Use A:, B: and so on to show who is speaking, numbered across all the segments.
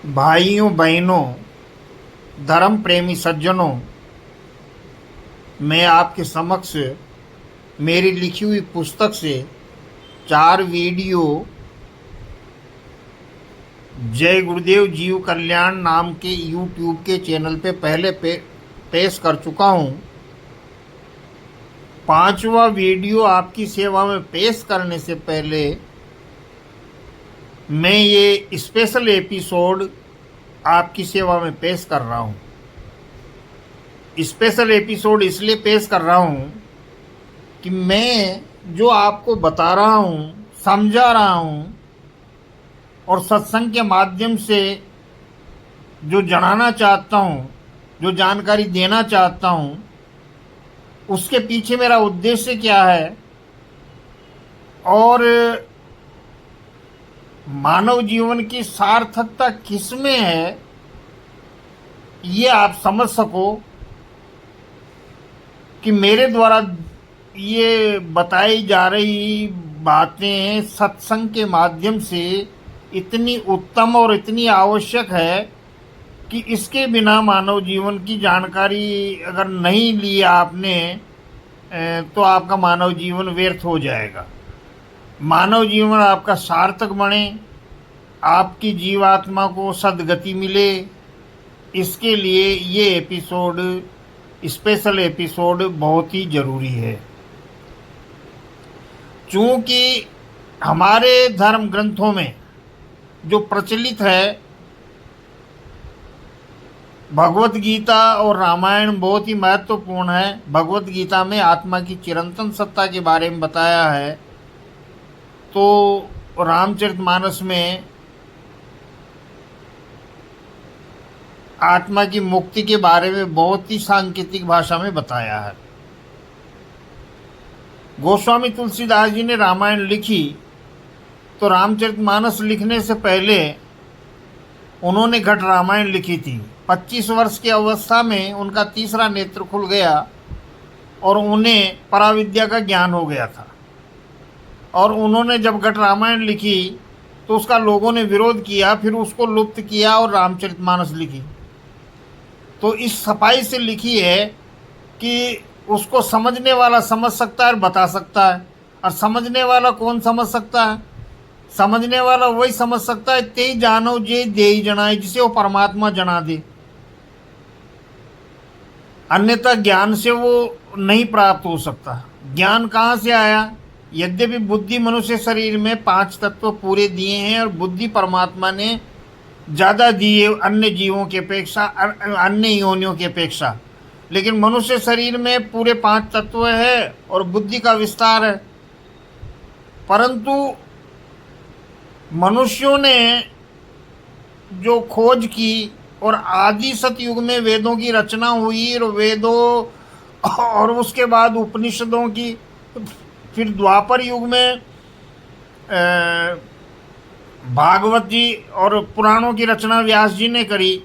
A: भाइयों बहनों, धर्म प्रेमी सज्जनों, मैं आपके समक्ष मेरी लिखी हुई पुस्तक से 4 वीडियो जय गुरुदेव जीव कल्याण नाम के यूट्यूब के चैनल पे पहले पेश कर चुका हूँ। 5वां वीडियो आपकी सेवा में पेश करने से पहले मैं ये स्पेशल एपिसोड आपकी सेवा में पेश कर रहा हूँ। स्पेशल एपिसोड इसलिए पेश कर रहा हूँ कि मैं जो आपको बता रहा हूँ, समझा रहा हूँ और सत्संग के माध्यम से जो जनाना चाहता हूँ, जो जानकारी देना चाहता हूँ, उसके पीछे मेरा उद्देश्य क्या है और मानव जीवन की सार्थकता किसमें है, ये आप समझ सको कि मेरे द्वारा ये बताई जा रही बातें सत्संग के माध्यम से इतनी उत्तम और इतनी आवश्यक है कि इसके बिना मानव जीवन की जानकारी अगर नहीं ली आपने तो आपका मानव जीवन व्यर्थ हो जाएगा। मानव जीवन आपका सार्थक बने, आपकी जीवात्मा को सद्गति मिले, इसके लिए ये एपिसोड, स्पेशल एपिसोड बहुत ही ज़रूरी है। चूँकि हमारे धर्म ग्रंथों में जो प्रचलित है, भगवत गीता और रामायण बहुत ही महत्वपूर्ण है। भगवत गीता में आत्मा की चिरंतन सत्ता के बारे में बताया है, तो रामचरितमानस में आत्मा की मुक्ति के बारे में बहुत ही सांकेतिक भाषा में बताया है। गोस्वामी तुलसीदास जी ने रामायण लिखी तो रामचरितमानस लिखने से पहले उन्होंने घट रामायण लिखी थी। 25 वर्ष की अवस्था में उनका तीसरा नेत्र खुल गया और उन्हें पराविद्या का ज्ञान हो गया था। और उन्होंने जब घट रामायण लिखी तो उसका लोगों ने विरोध किया, फिर उसको लुप्त किया और रामचरितमानस लिखी। तो इस सफाई से लिखी है कि उसको समझने वाला समझ सकता है और बता सकता है। और समझने वाला कौन समझ सकता है? समझने वाला वही समझ सकता है, ते जानो जे दे जनाए, जिसे वो परमात्मा जना दे। अन्यथा ज्ञान से वो नहीं प्राप्त हो सकता। ज्ञान कहाँ से आया? यद्यपि बुद्धि मनुष्य शरीर में 5 तत्व पूरे दिए हैं और बुद्धि परमात्मा ने ज़्यादा दिए अन्य जीवों की अपेक्षा, अन्य योनियों की अपेक्षा, लेकिन मनुष्य शरीर में पूरे 5 तत्व है और बुद्धि का विस्तार है। परंतु मनुष्यों ने जो खोज की और आदि सतयुग में वेदों की रचना हुई और वेदों और उसके बाद उपनिषदों की, फिर द्वापर युग में भागवत जी और पुराणों की रचना व्यास जी ने करी।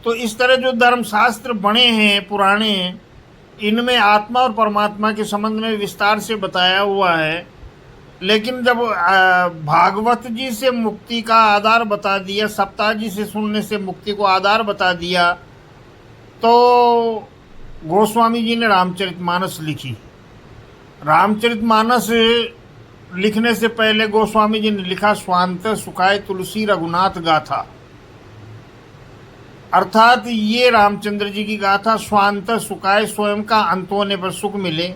A: तो इस तरह जो धर्मशास्त्र बने हैं पुराने, इनमें आत्मा और परमात्मा के संबंध में विस्तार से बताया हुआ है। लेकिन जब भागवत जी से मुक्ति का आधार बता दिया, सप्ताह जी से सुनने से मुक्ति को आधार बता दिया, तो गोस्वामी जी ने रामचरितमानस लिखी। रामचरितमानस लिखने से पहले गोस्वामी जी ने लिखा स्वांत सुखाय तुलसी रघुनाथ गाथा। अर्थात ये रामचंद्र जी की गाथा स्वांत सुखाय, स्वयं का अंत होने पर सुख मिले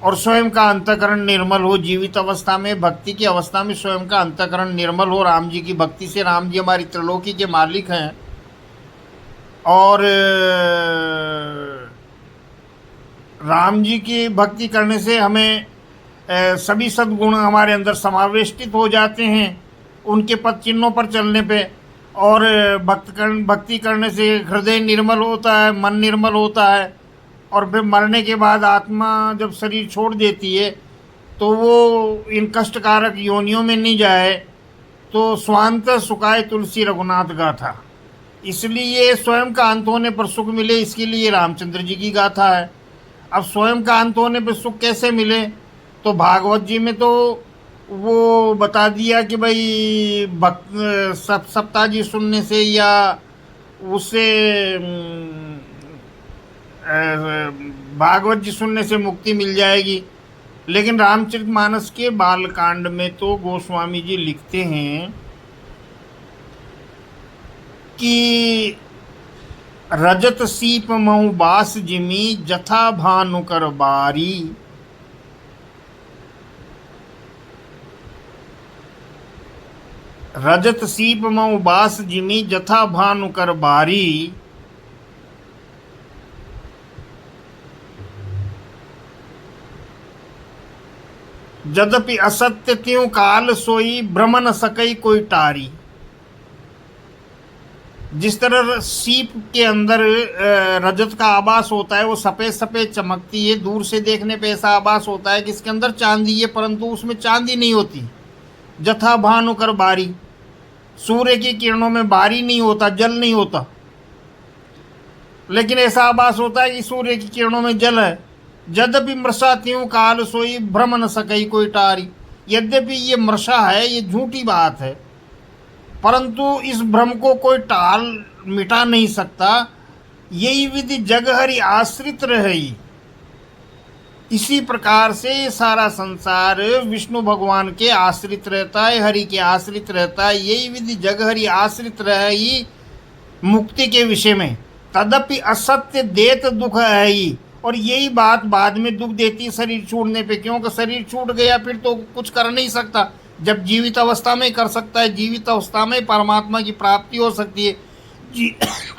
A: और स्वयं का अंतःकरण निर्मल हो। जीवित अवस्था में, भक्ति की अवस्था में स्वयं का अंतःकरण निर्मल हो राम जी की भक्ति से। राम जी हमारी त्रिलोकी के मालिक हैं और राम जी की भक्ति करने से हमें सभी सद्गुण हमारे अंदर समावेष्टित हो जाते हैं उनके पद चिन्हों पर चलने पे। और भक्ति करने से हृदय निर्मल होता है, मन निर्मल होता है। और फिर मरने के बाद आत्मा जब शरीर छोड़ देती है तो वो इन कष्टकारक योनियों में नहीं जाए। तो स्वांत सुखाय तुलसी रघुनाथ गाथा, इसलिए स्वयं का अंत होने पर सुख मिले, इसके लिए रामचंद्र जी की गाथा है। अब स्वयं का अंत होने पर सुख कैसे मिले? तो भागवत जी में तो वो बता दिया कि भाई भक्त सप्ताह जी सुनने से या उससे भागवत जी सुनने से मुक्ति मिल जाएगी। लेकिन रामचरितमानस के बालकांड में तो गोस्वामी जी लिखते हैं कि रजत सीप मऊ बास जिमी जथा भानुकर बारी। रजत सीप मऊ बास जिमी जथा भानुकर बारी। यद्यपि असत्य त्यों काल सोई भ्रम न सकई कोई टारी। जिस तरह सीप के अंदर रजत का आभास होता है, वो सफ़ेद सफ़ेद चमकती है, दूर से देखने पे ऐसा आभास होता है कि इसके अंदर चांदी है, परंतु उसमें चांदी नहीं होती। जथा भानुकर बारी, सूर्य की किरणों में बारी नहीं होता, जल नहीं होता, लेकिन ऐसा आभास होता है कि सूर्य की किरणों में जल है। यद्यपि मृषा त्यों काल सोई भ्रम न सकई कोई टारी। यद्यपि ये मृषा है, ये झूठी बात है, परंतु इस भ्रम को कोई टाल मिटा नहीं सकता। यही विधि जग हरि आश्रित रही। इसी प्रकार से सारा संसार विष्णु भगवान के आश्रित रहता है, हरि के आश्रित रहता है। यही विधि जग हरि आश्रित रही मुक्ति के विषय में। तदपि असत्य देत दुख है ही। और यही बात बाद में दुख देती शरीर छूटने पे, क्योंकि शरीर छूट गया फिर तो कुछ कर नहीं सकता। जब जीवित अवस्था में कर सकता है, जीवित अवस्था में परमात्मा की प्राप्ति हो सकती है,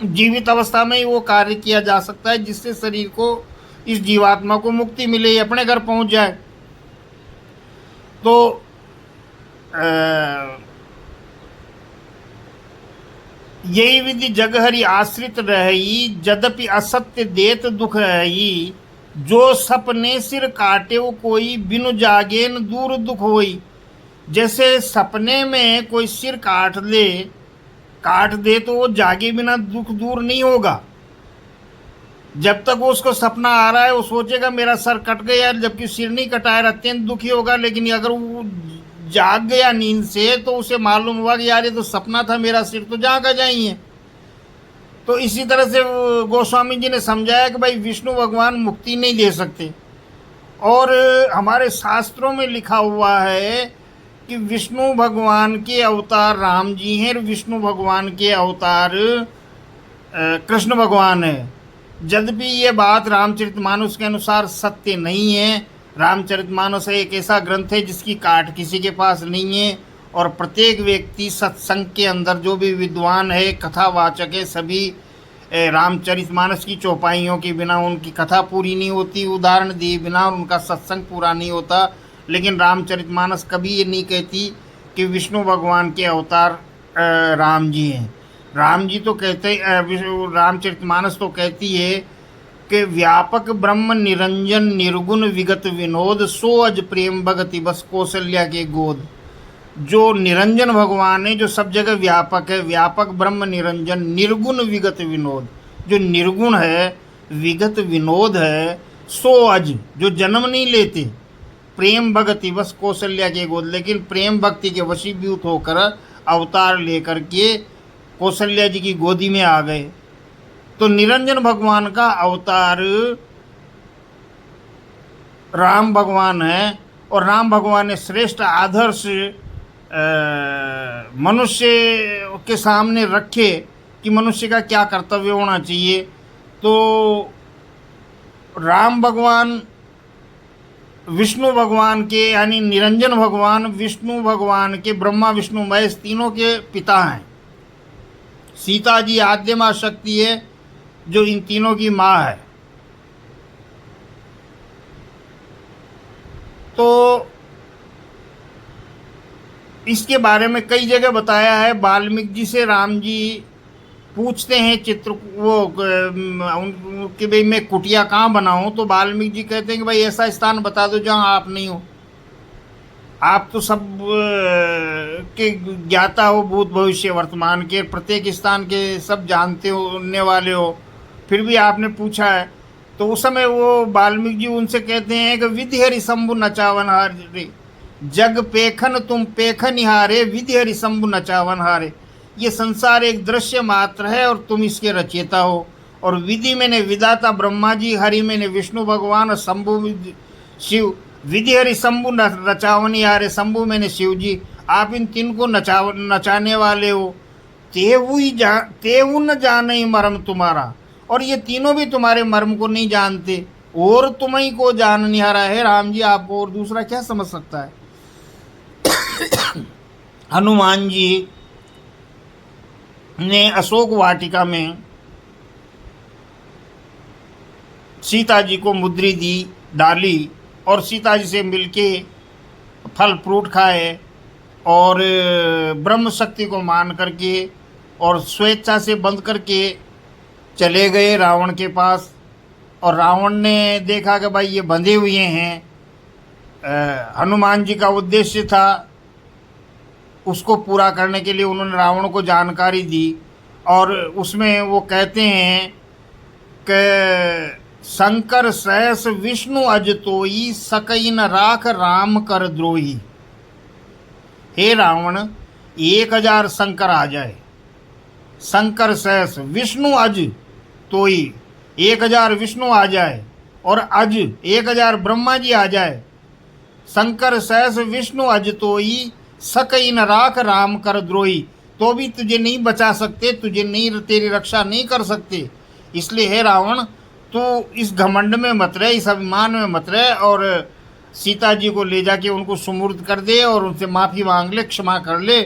A: जीवित अवस्था में ही वो कार्य किया जा सकता है जिससे शरीर को, इस जीवात्मा को मुक्ति मिले, अपने घर पहुंच जाए। तो यही विधि जग हरि आश्रित रही। यद्यपि असत्य देत दुख है, जो सपने सिर काटे कोई बिनु जागेन दूर दुख होई। जैसे सपने में कोई सिर काट दे तो वो जागे बिना दुख दूर नहीं होगा। जब तक वो उसको सपना आ रहा है वो सोचेगा मेरा सर कट गया, जबकि सिर नहीं कटाया, अत्यंत दुखी होगा। लेकिन अगर वो जाग गया नींद से तो उसे मालूम हुआ कि यार ये तो सपना था, मेरा सिर तो जागा जाइए। तो इसी तरह से गोस्वामी जी ने समझाया कि भाई विष्णु भगवान मुक्ति नहीं दे सकते। और हमारे शास्त्रों में लिखा हुआ है कि विष्णु भगवान के अवतार राम जी हैं और विष्णु भगवान के अवतार कृष्ण भगवान है। यद्यपि ये बात रामचरितमानस के अनुसार सत्य नहीं है। रामचरितमानस एक ऐसा ग्रंथ है जिसकी काट किसी के पास नहीं है, और प्रत्येक व्यक्ति सत्संग के अंदर जो भी विद्वान है, कथावाचक है, सभी रामचरितमानस की चौपाइयों के बिना उनकी कथा पूरी नहीं होती, उदाहरण दिए बिना उनका सत्संग पूरा नहीं होता। लेकिन रामचरितमानस कभी ये नहीं कहती कि विष्णु भगवान के अवतार राम जी हैं। राम जी तो कहते, रामचरितमानस तो कहती है कि व्यापक ब्रह्म निरंजन निर्गुण विगत विनोद, सो अज प्रेम भगति बस कौशल्या के गोद। जो निरंजन भगवान है, जो सब जगह व्यापक है, व्यापक ब्रह्म निरंजन निर्गुण विगत विनोद, जो निर्गुण है, विगत विनोद है, सो अज, जो जन्म नहीं लेते, प्रेम भक्ति बस कौशल्या के गोद। लेकिन प्रेम भक्ति के वशीभूत होकर अवतार लेकर के कौशल्या जी की गोदी में आ गए। तो निरंजन भगवान का अवतार राम भगवान है, और राम भगवान ने श्रेष्ठ आदर्श मनुष्य के सामने रखे कि मनुष्य का क्या कर्तव्य होना चाहिए। तो राम भगवान विष्णु भगवान के, यानी निरंजन भगवान विष्णु भगवान के, ब्रह्मा विष्णु महेश तीनों के पिता हैं। सीता जी आद्य माँ शक्ति है जो इन तीनों की माँ है। तो इसके बारे में कई जगह बताया है। वाल्मीकि जी से राम जी पूछते हैं चित्र वो कि भाई मैं कुटिया कहाँ बनाऊं, तो वाल्मीकि जी कहते हैं कि भाई ऐसा स्थान बता दो जहाँ आप नहीं हो। आप तो सब के ज्ञाता हो, भूत भविष्य वर्तमान के, प्रत्येक स्थान के सब जानते होने वाले हो, फिर भी आपने पूछा है। तो उस समय वो वाल्मीकि जी उनसे कहते हैं कि विधि हरि शंभु नचावन हरि, जग पेखन तुम पेखन हारे, विधि हरि शंभु नचावन हारे। ये संसार एक दृश्य मात्र है और तुम इसके रचयिता हो। और विधि मैंने विधाता ब्रह्मा जी, हरि मैंने विष्णु भगवान और शंभु शिव। विधि हरि शंभु नचावनी हारे, शंभु मैंने शिव जी। आप इन तीन को नचाने वाले हो। तेऊ न जाने मर्म तुम्हारा, और ये तीनों भी तुम्हारे मर्म को नहीं जानते। और तुम्ही को जान निहारा है राम जी, आपको और दूसरा क्या समझ सकता है। हनुमान जी ने अशोक वाटिका में सीता जी को मुद्री दी डाली और सीता जी से मिलके फल फ्रूट खाए और ब्रह्म शक्ति को मान करके और स्वेच्छा से बंद करके चले गए रावण के पास। और रावण ने देखा कि भाई ये बंधे हुए हैं। हनुमान जी का उद्देश्य था उसको पूरा करने के लिए उन्होंने रावण को जानकारी दी। और उसमें वो कहते हैं कि शंकर सहस विष्णु अजतोई, सकई न राख राम कर द्रोही। हे रावण, 1000 शंकर आ जाए, शंकर सहस विष्णु अज तोई, 1000 विष्णु आ जाए और अज 1000 ब्रह्मा जी आ जाए। शंकर सहस विष्णु अज तोई, सकई न राख राम कर द्रोही। तो भी तुझे नहीं बचा सकते, तुझे नहीं, तेरी रक्षा नहीं कर सकते। इसलिए हे रावण, तू इस घमंड में मत रहे, इस अभिमान में मत रहे और सीता जी को ले जाके उनको सुमुर्द कर दे और उनसे माफ़ी मांग ले, क्षमा कर ले,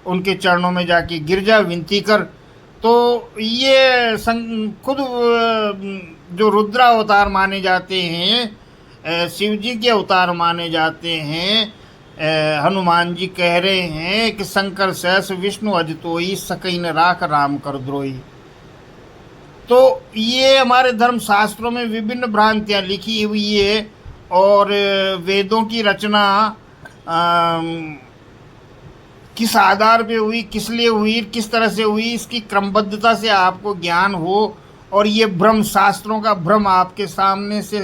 A: उनके चरणों में जाके गिर जा, विनती कर। तो ये खुद जो रुद्र अवतार माने जाते हैं, शिव जी के अवतार माने जाते हैं, हनुमान जी कह रहे हैं कि शंकर सहस विष्णु अजतोई, सकई न राख राम कर द्रोही। तो ये हमारे धर्म शास्त्रों में विभिन्न भ्रांतियाँ लिखी हुई है और वेदों की रचना किस आधार पे हुई, किस लिए हुई, किस तरह से हुई, इसकी क्रमबद्धता से आपको ज्ञान हो और ये भ्रम, शास्त्रों का भ्रम आपके सामने से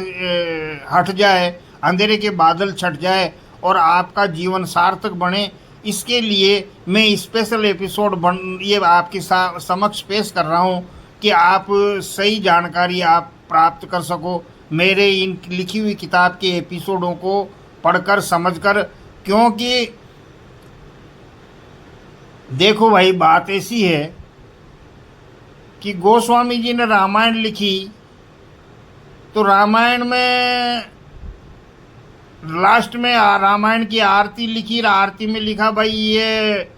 A: हट जाए, अंधेरे के बादल छट जाए और आपका जीवन सार्थक बने। इसके लिए मैं स्पेशल एपिसोड ये आपके समक्ष पेश कर रहा हूँ कि आप सही जानकारी आप प्राप्त कर सको मेरे इन लिखी हुई किताब के एपिसोडों को पढ़कर, समझकर। क्योंकि देखो भाई, बात ऐसी है कि गोस्वामी जी ने रामायण लिखी तो रामायण में लास्ट में रामायण की आरती लिखी। आरती में लिखा भाई ये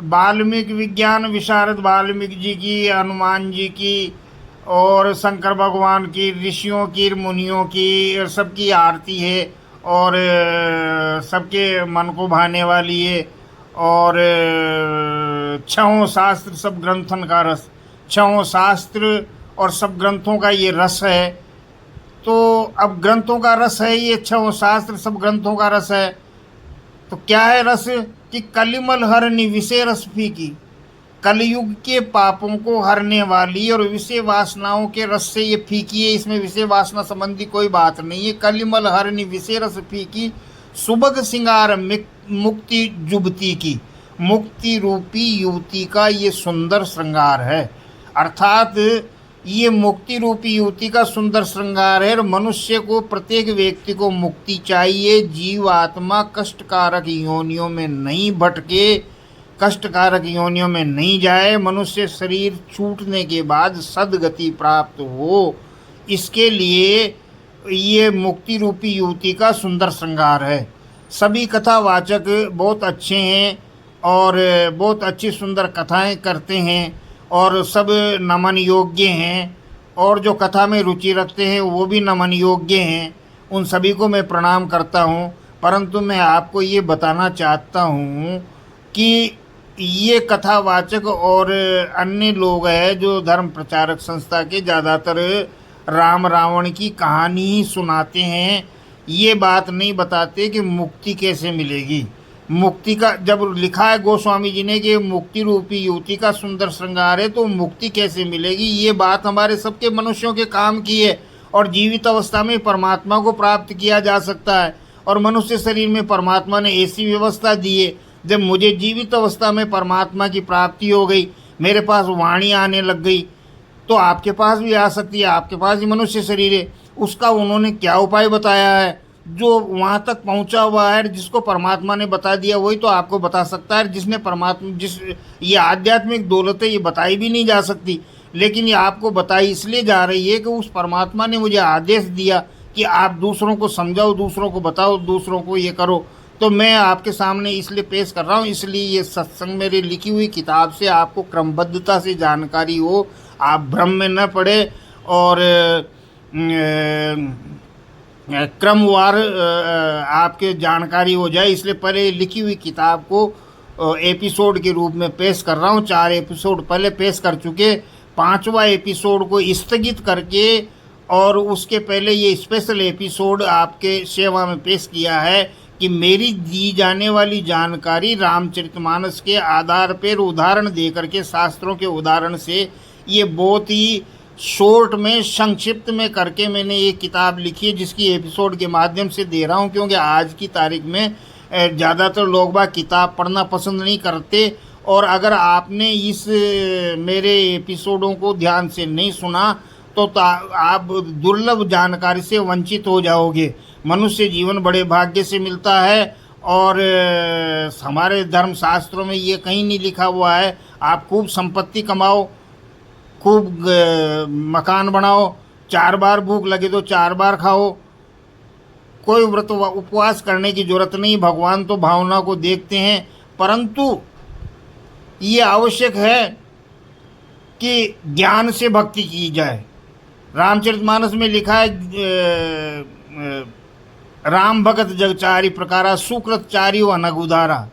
A: वाल्मीकि विज्ञान विशारद वाल्मीकि जी की, हनुमान जी की और शंकर भगवान की, ऋषियों की, मुनियों की, सबकी आरती है और सबके मन को भाने वाली है। और 6 शास्त्र सब ग्रंथन का रस, 6 शास्त्र और सब ग्रंथों का ये रस है। तो अब ग्रंथों का रस है ये, 6 शास्त्र सब ग्रंथों का रस है। तो क्या है रस कि कलिमल हरनी विषय रस फीकी, कलयुग के पापों को हरने वाली और विषय वासनाओं के रस से ये फीकी है। इसमें विषय वासना संबंधी कोई बात नहीं है। कलिमल हरनी विषय रस फीकी, सुबग सिंगार मुक्ति जुबती की, मुक्ति रूपी युवती का ये सुंदर श्रृंगार है। अर्थात ये मुक्ति रूपी युवती का सुंदर श्रृंगार है। मनुष्य को, प्रत्येक व्यक्ति को मुक्ति चाहिए। जीवात्मा कष्टकारक योनियों में नहीं भटके, कष्टकारक योनियों में नहीं जाए, मनुष्य शरीर छूटने के बाद सद्गति प्राप्त हो, इसके लिए ये मुक्ति रूपी युवती का सुंदर श्रृंगार है। सभी कथावाचक बहुत अच्छे हैं और बहुत अच्छी सुंदर कथाएं करते हैं और सब नमन योग्य हैं और जो कथा में रुचि रखते हैं वो भी नमन योग्य हैं। उन सभी को मैं प्रणाम करता हूँ। परंतु मैं आपको ये बताना चाहता हूँ कि ये कथावाचक और अन्य लोग हैं जो धर्म प्रचारक संस्था के, ज़्यादातर राम रावण की कहानी ही सुनाते हैं। ये बात नहीं बताते कि मुक्ति कैसे मिलेगी। मुक्ति का जब लिखा है गोस्वामी जी ने कि मुक्ति रूपी युवती का सुंदर श्रृंगार है, तो मुक्ति कैसे मिलेगी, ये बात हमारे सबके मनुष्यों के काम की है। और जीवित अवस्था में परमात्मा को प्राप्त किया जा सकता है और मनुष्य शरीर में परमात्मा ने ऐसी व्यवस्था दी है, जब मुझे जीवित अवस्था में परमात्मा की प्राप्ति हो गई, मेरे पास वाणी आने लग गई, तो आपके पास भी आ सकती है। आपके पास भी मनुष्य शरीर है, उसका उन्होंने क्या उपाय बताया है? जो वहाँ तक पहुँचा हुआ है, जिसको परमात्मा ने बता दिया, वही तो आपको बता सकता है। जिसने परमात्मा, जिस ये आध्यात्मिक दौलत है, ये बताई भी नहीं जा सकती, लेकिन ये आपको बताई इसलिए जा रही है कि उस परमात्मा ने मुझे आदेश दिया कि आप दूसरों को समझाओ, दूसरों को बताओ, दूसरों को ये करो। तो मैं आपके सामने इसलिए पेश कर रहा हूँ, इसलिए ये सत्संग मेरी लिखी हुई किताब से आपको क्रमबद्धता से जानकारी हो, आप भ्रम में न पड़े और क्रमवार आपके जानकारी हो जाए, इसलिए पहले लिखी हुई किताब को एपिसोड के रूप में पेश कर रहा हूँ। 4 एपिसोड पहले पेश कर चुके, 5वां एपिसोड को स्थगित करके और उसके पहले ये स्पेशल एपिसोड आपके सेवा में पेश किया है कि मेरी दी जाने वाली जानकारी रामचरितमानस के आधार पर उदाहरण दे करके, शास्त्रों के उदाहरण से, ये बहुत ही शॉर्ट में, संक्षिप्त में करके मैंने ये किताब लिखी है, जिसकी एपिसोड के माध्यम से दे रहा हूँ। क्योंकि आज की तारीख में ज़्यादातर लोग बाग किताब पढ़ना पसंद नहीं करते, और अगर आपने इस मेरे एपिसोडों को ध्यान से नहीं सुना तो आप दुर्लभ जानकारी से वंचित हो जाओगे। मनुष्य जीवन बड़े भाग्य से मिलता है, और हमारे धर्म शास्त्रों में ये कहीं नहीं लिखा हुआ है आप खूब संपत्ति कमाओ, खूब मकान बनाओ, 4 बार भूख लगे तो 4 बार खाओ, कोई व्रत उपवास करने की जरूरत नहीं। भगवान तो भावना को देखते हैं, परंतु ये आवश्यक है कि ज्ञान से भक्ति की जाए। रामचरितमानस में लिखा है, राम भगत जगचारी प्रकारा, सुकृत चारियो अनग उदारा,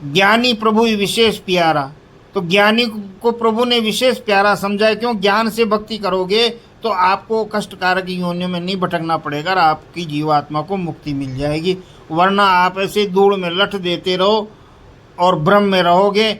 A: ज्ञानी प्रभु विशेष प्यारा। तो ज्ञानी को प्रभु ने विशेष प्यारा समझा है। क्यों? ज्ञान से भक्ति करोगे तो आपको कष्टकारक योनियों में नहीं भटकना पड़ेगा और आपकी जीवात्मा को मुक्ति मिल जाएगी। वरना आप ऐसे धूल में लठ देते रहो और भ्रम में रहोगे।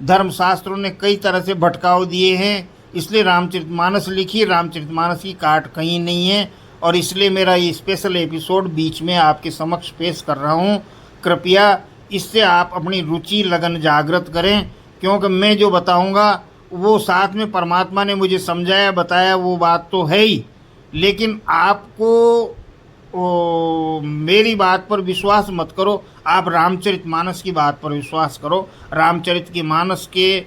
A: धर्मशास्त्रों ने कई तरह से भटकाव दिए हैं, इसलिए रामचरितमानस लिखी। रामचरितमानस की काट कहीं नहीं है, और इसलिए मेरा ये स्पेशल एपिसोड बीच में आपके समक्ष पेश कर रहा हूँ। कृपया इससे आप अपनी रुचि लगन जागृत करें, क्योंकि मैं जो बताऊँगा वो साथ में परमात्मा ने मुझे समझाया बताया, वो बात तो है ही, लेकिन आपको मेरी बात पर विश्वास मत करो, आप रामचरितमानस की बात पर विश्वास करो। रामचरितमानस के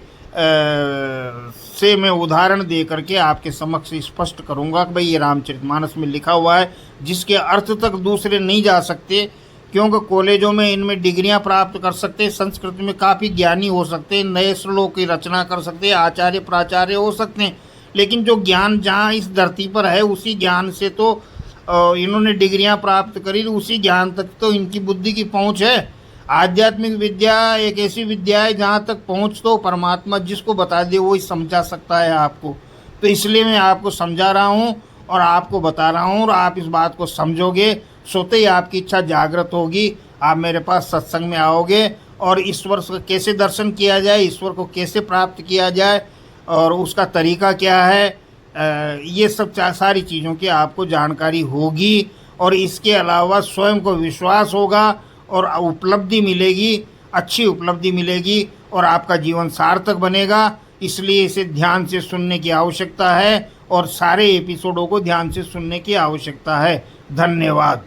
A: से मैं उदाहरण दे करके आपके समक्ष स्पष्ट करूंगा कि भाई ये रामचरितमानस में लिखा हुआ है, जिसके अर्थ तक दूसरे नहीं जा सकते। क्योंकि कॉलेजों में इनमें डिग्रियां प्राप्त कर सकते हैं, संस्कृत में काफ़ी ज्ञानी हो सकते हैं, नए श्लोक की रचना कर सकते हैं, आचार्य प्राचार्य हो सकते हैं, लेकिन जो ज्ञान जहाँ इस धरती पर है उसी ज्ञान से तो इन्होंने डिग्रियां प्राप्त करी, उसी ज्ञान तक तो इनकी बुद्धि की पहुंच है। आध्यात्मिक विद्या एक ऐसी विद्या है जहाँ तक पहुँच तो परमात्मा जिसको बता दे वही समझा सकता है आपको। तो इसलिए मैं आपको समझा रहा हूँ और आपको बता रहा हूँ, और आप इस बात को समझोगे, सोते ही आपकी इच्छा जागृत होगी, आप मेरे पास सत्संग में आओगे और ईश्वर का कैसे दर्शन किया जाए, ईश्वर को कैसे प्राप्त किया जाए और उसका तरीका क्या है, ये सब सारी चीज़ों की आपको जानकारी होगी। और इसके अलावा स्वयं को विश्वास होगा और उपलब्धि मिलेगी, अच्छी उपलब्धि मिलेगी और आपका जीवन सार्थक बनेगा। इसलिए इसे ध्यान से सुनने की आवश्यकता है और सारे एपिसोडों को ध्यान से सुनने की आवश्यकता है। धन्यवाद।